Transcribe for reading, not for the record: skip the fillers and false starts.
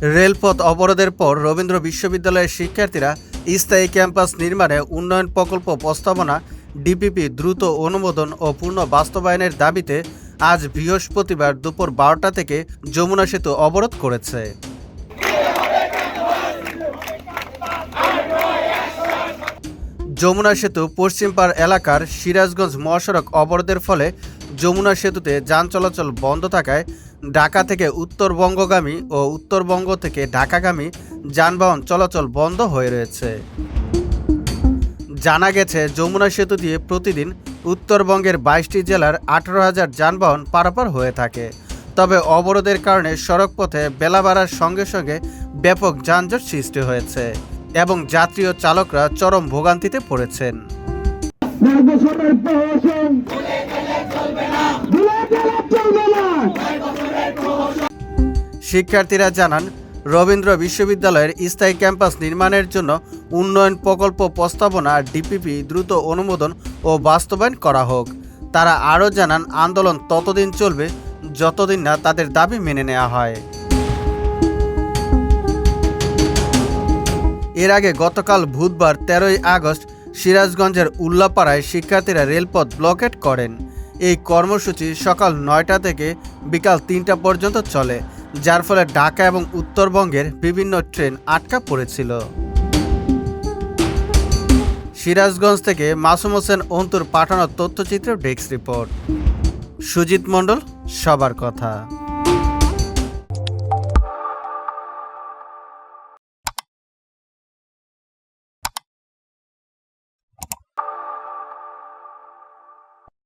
রেলপথ অবরোধের পর রবীন্দ্র বিশ্ববিদ্যালয়ের শিক্ষার্থীরা স্থায়ী ক্যাম্পাস নির্মাণে উন্নয়ন প্রকল্প প্রস্তাবনা ডিপিপি দ্রুত অনুমোদন ও পূর্ণ বাস্তবায়নের দাবিতে আজ বৃহস্পতিবার দুপুর 12টা থেকে যমুনা সেতু অবরোধ করেছে। যমুনা সেতু পশ্চিম পাড় এলাকার সিরাজগঞ্জ মহাসড়ক অবরোধের ফলে যমুনা সেতুতে যান চলাচল বন্ধ থাকায় ঢাকা থেকে উত্তরবঙ্গগামী ও উত্তরবঙ্গ থেকে ঢাকাগামী যানবাহন চলাচল বন্ধ হয়ে রয়েছে। জানা গেছে, যমুনা সেতু দিয়ে প্রতিদিন উত্তরবঙ্গের 22টি জেলার 18,000 যানবাহন পারাপার হয়ে থাকে। তবে অবরোধের কারণে সড়কপথে বেলা বাড়ার সঙ্গে সঙ্গে ব্যাপক যানজট সৃষ্টি হয়েছে এবং যাত্রী ও চালকরা চরম ভোগান্তিতে পড়েছেন। শিক্ষার্থীরা জানান, রবীন্দ্র বিশ্ববিদ্যালয়ের স্থায়ী ক্যাম্পাস নির্মাণের জন্য উন্নয়ন প্রকল্প প্রস্তাবনা ডিপিপি দ্রুত অনুমোদন ও বাস্তবায়ন করা হোক। তারা আরও জানান, আন্দোলন ততদিন চলবে যতদিন না তাদের দাবি মেনে নেওয়া হয়। এর আগে গতকাল বুধবার 13ই আগস্ট সিরাজগঞ্জের উল্লাপাড়ায় শিক্ষার্থীরা রেলপথ ব্লকেট করেন। এই কর্মসূচি সকাল 9টা থেকে বিকাল 3টা পর্যন্ত চলে, যার ফলে ঢাকা এবং উত্তরবঙ্গের বিভিন্ন ট্রেন আটকা পড়েছিল। সিরাজগঞ্জ থেকে মাসুম হোসেন অন্তুর পাঠানো তথ্যচিত্র ডেস্ক রিপোর্ট। সুজিত মণ্ডল, সবার কথা।